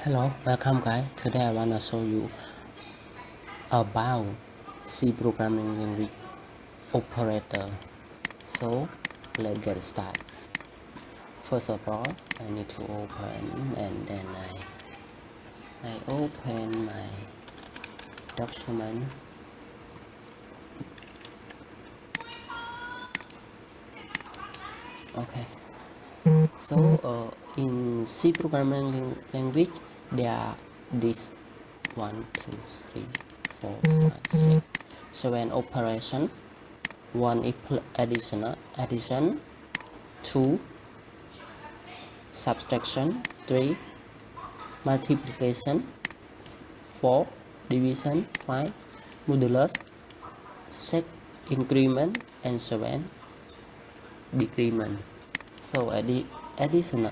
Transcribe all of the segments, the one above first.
Hello, welcome guys. Today I wanna show you about C programming language operator. So let's get started. First of all, I need to open and then I open my document. Okay. So in C programming language there are these 1, 2, 3, 4, 5, 6, 7 operation. One is addition, 2 subtraction, 3 multiplication, 4 division, 5 modulus, 6 increment, and 7 decrement. So addition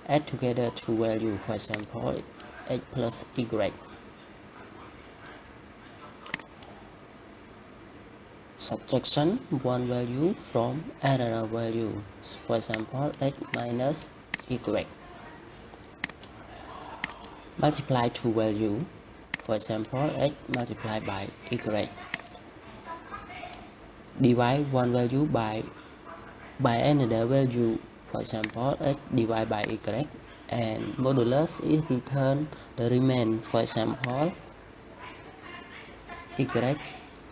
add together two values, for example x plus y. Subtraction one value from another value, for example x minus y. Multiply two value, for example x multiplied by y. Divide one value by another value, for example x divided by y, and modulus is return the remainder, for example y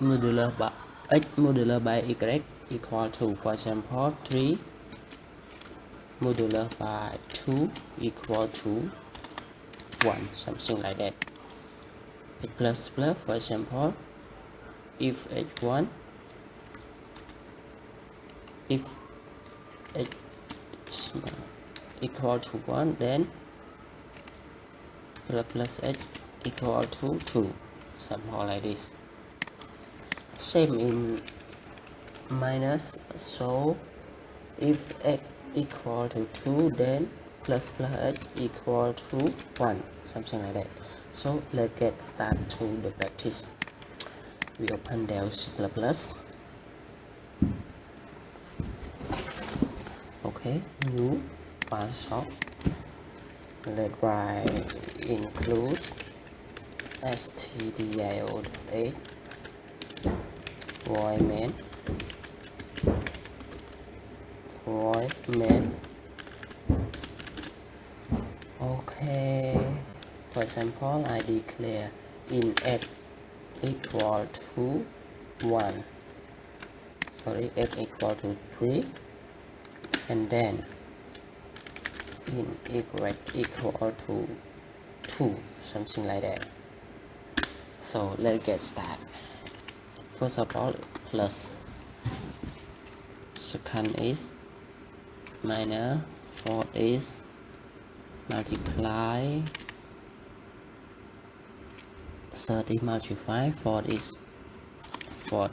modular by x modular by y equal to, for example 3 modular by 2 equal to 1, something like that. X plus plus, for example if x1 if x equal to 1, then plus x equal to 2, somehow like this. Same in minus, so if x equal to 2, then plus x equal to 1, something like that. So let's get started to the practice. We open Del C++. Okay, new file shop. Let's write include stdio.h void main. Okay, for example I declare in x equal to 1, sorry, x equal to 3, and then in y equal to 2, something like that. So let's get started. First of all, plus, second is minus, fourth is multiply, third is multiply, fourth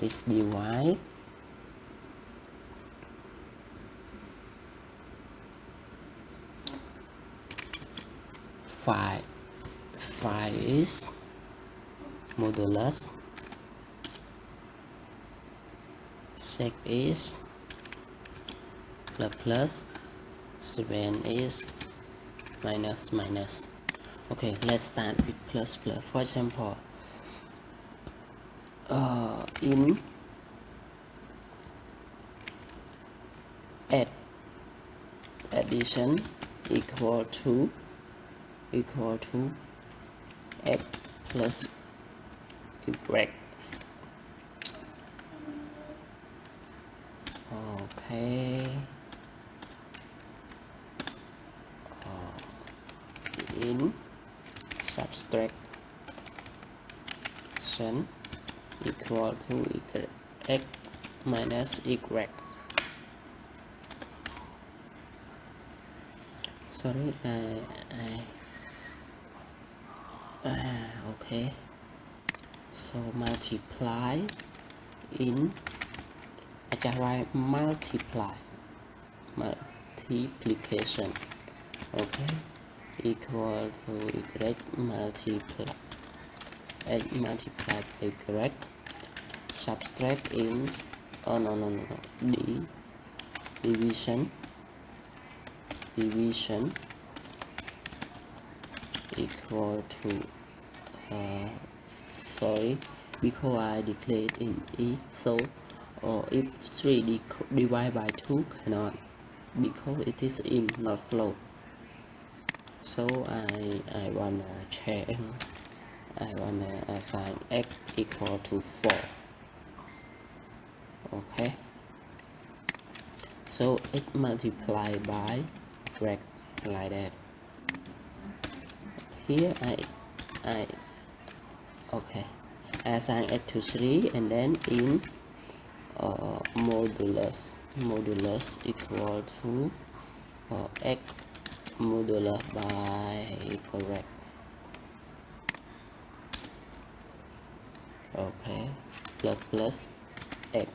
is divide, five is modulus, 6 is plus, 7 is minus. Okay, let's start with plus. For example in addition equal to x plus y. Okay, in subtraction equal to x minus y. Sorry, okay, so multiply in, I can write multiplication, okay, equal to y multiply x multiplied by y. Subtract in division equal to sorry, because I declare it in E, so if 3 divided by 2 cannot, because it is in, not float. So I wanna change, I wanna assign x equal to 4. Okay, so x multiplied by bracket like that. Here I okay, I assign x to 3 and then in modulus equal to x modulus by correct. Okay, plus x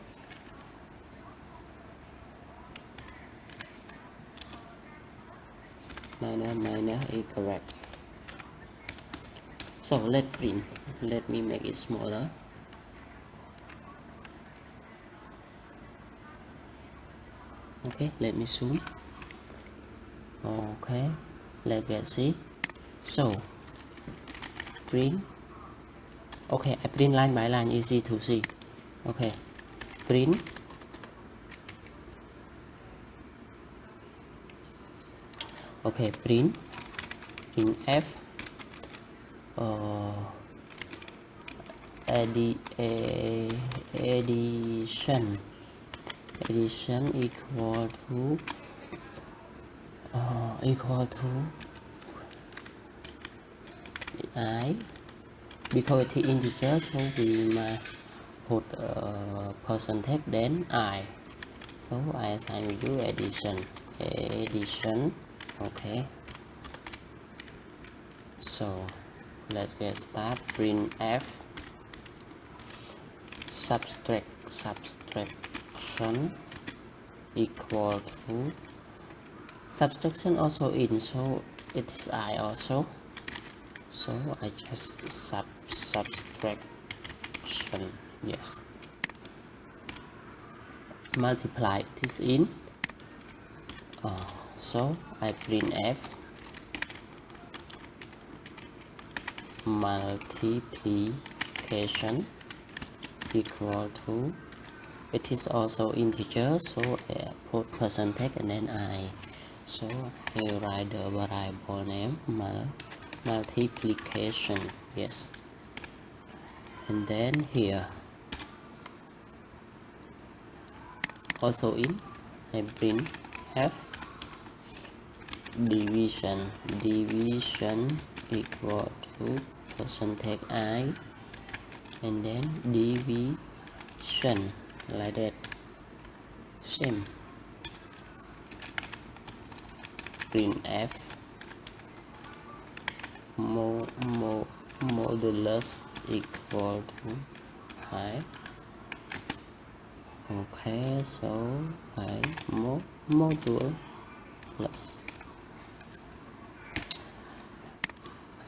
minus is correct. So let's print. Let me make it smaller. Okay, let me zoom. Okay, let's get see. So print. Okay, I print line by line, easy to see. Okay, print. Okay, print in F addition equal to I, because it is integer, so we might put percentage then I. So I assign you addition. Okay, so let's get start. Print F subtraction equal to subtraction also in, so it's I also, so I just subtraction, yes, multiply this in, so I print F multiplication equal to, it is also integer, so I put percentage and then I, so I write the variable name multiplication, yes, and then here also in, I print F division equal to percentage I, and then division like that, same. Print F modulus equal to I. Okay, so I modulus.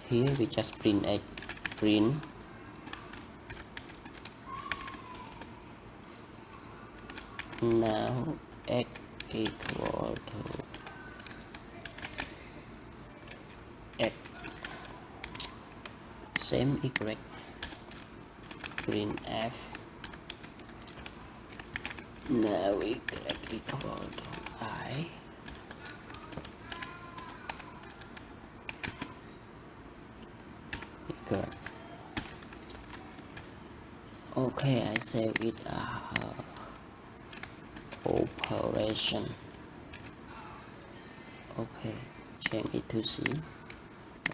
Here we just print a print now x equal to x, same y, print F now y equal to I. Correct. Okay, I save it operation. Okay, change it to C and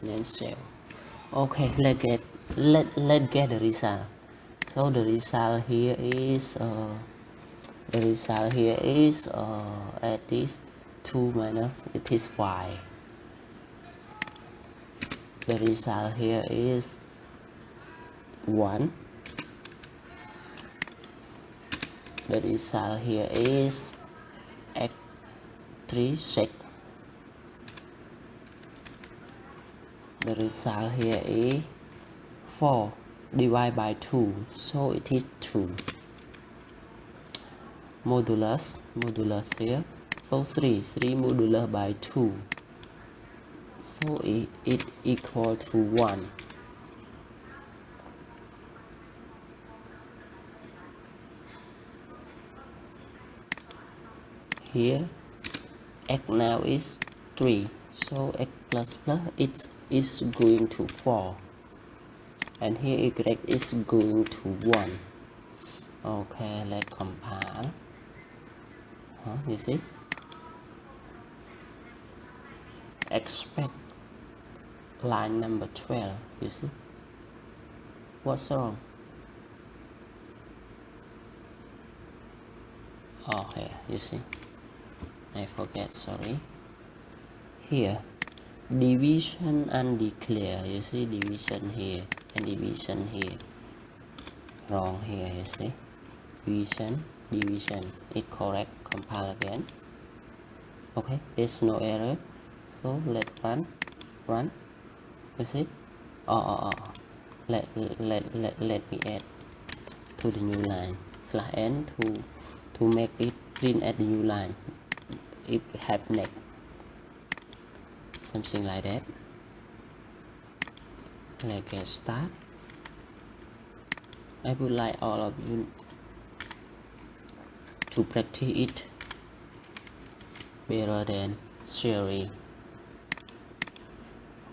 then save. Okay, let's get the result. So the result here is at least 2 minus, it is 5. The result here is 1. The result here is x3 6. The result here is 4 divided by 2, so it is 2. Modulus here, so 3 modulus by 2, so it equal to 1. Here x now is 3, so x plus plus it is going to 4, and here y is going to 1. Okay, let's compile. You see, expect line number 12. You see what's wrong? Oh, here you see, I forget, sorry. Here division undeclared, you see, division here and division here, wrong here, you see, division is correct. Compile again. Okay, there's no error, so let's run. You see, let me add to the new line /n to make it print at the new line. It have next something like that. Let's get start. I would like all of you to practice it better than theory.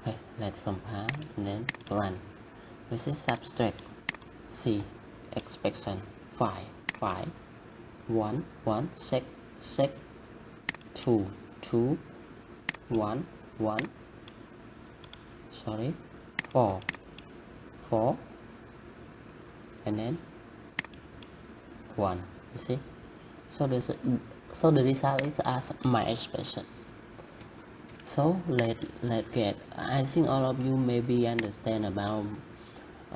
Okay, let's compile and then run. This is subtract C expression 5 1 1 sec 2 2 1 1, sorry, 4 and then 1. You see, so the result is as my expression. So let's get, I think all of you maybe understand about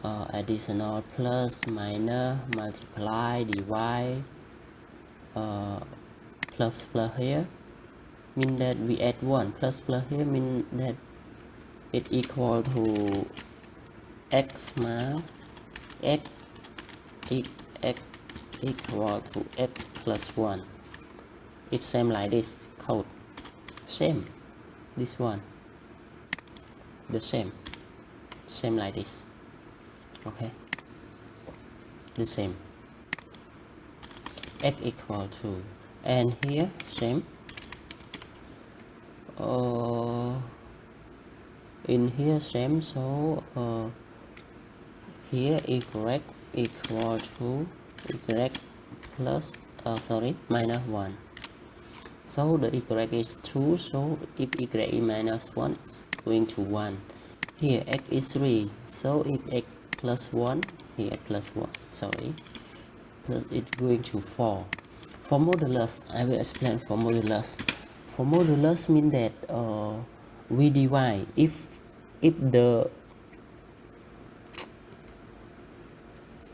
additional, plus, minus, multiply, divide, plus here mean that we add 1, plus here mean that it equal to x minus x equal to x plus 1. It's same like this code, same this one, the same like this. Okay, the same, x equal to, and here same, in here same, so here y equal to y plus minus 1. So the y is 2, so if y is minus 1, it's going to 1. Here x is 3, so if x plus 1, here plus 1, sorry, plus it's going to 4. For modulus, I will explain for modulus. For modulus mean that we divide, if the,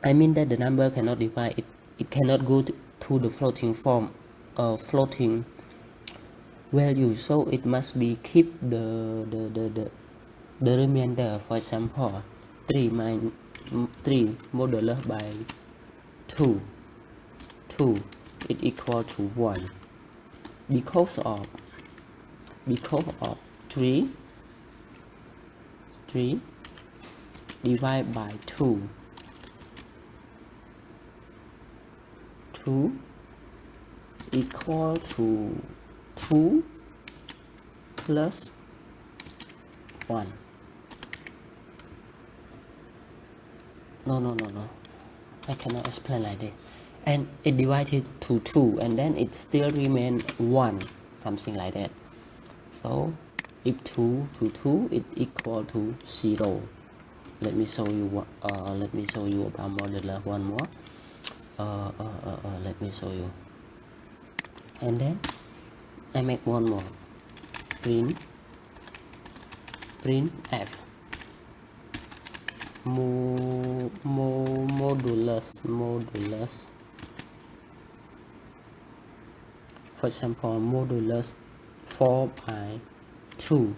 I mean that the number cannot divide, it cannot go to the floating form, floating value, so it must be keep the remainder. For example, 3 modulus by 2 it equal to 1 because of 3 divided by 2 equal to 2 plus 1. No, I cannot explain like this. And it divided to 2 and then it still remain 1, something like that. So if 2 to 2 it equal to 0. Let me show you what let me show you about modulus one more. Let me show you, and then I make one more, print f modulus. For example, modulus 4 by 2,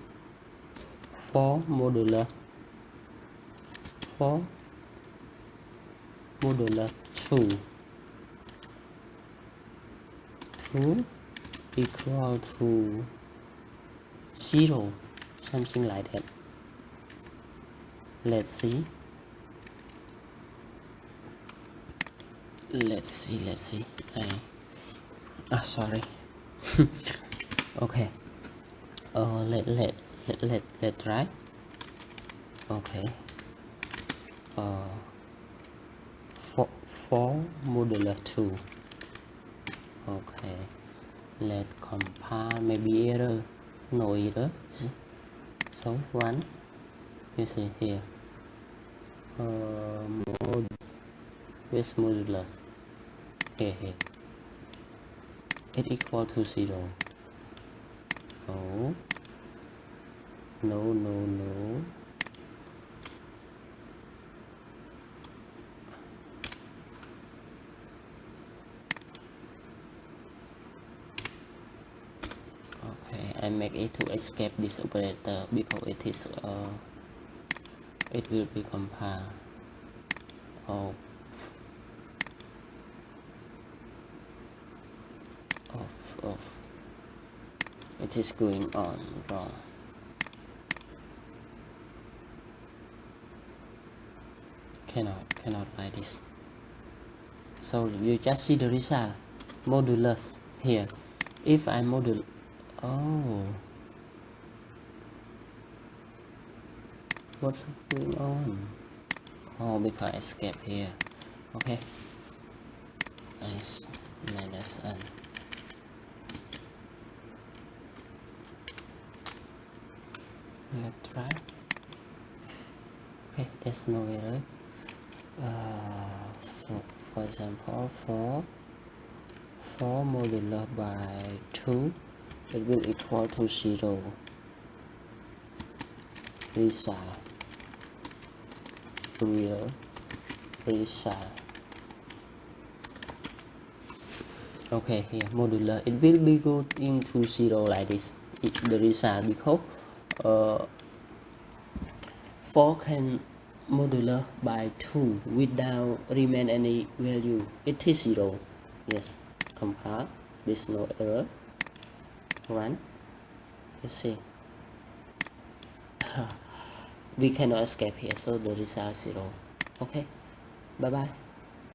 4 modulus 2 equal to 0. something like that. Let's see. Sorry. Okay. Let try. Okay. For modular 2. Okay. Let's compile. Maybe error. No error. So run. You see here. With modulus. Here. It equal to 0. No. Okay, I make it to escape this operator because it will be compiled. Off. It is going on wrong. Cannot like this. So you just see the result. Modulus here. If I modulus, what's going on? Because I escape here. Okay, nice. Minus n. Let's try. Okay, there's no error. For example, 4 modular by 2, it will equal to 0. Result. Real result. Okay, here modular, it will be go into 0 like this. The result because 4 can modular by 2 without remain any value. It is 0. Yes, compile. There's no error. Run. You see. We cannot escape here, so the result 0. Okay, bye bye.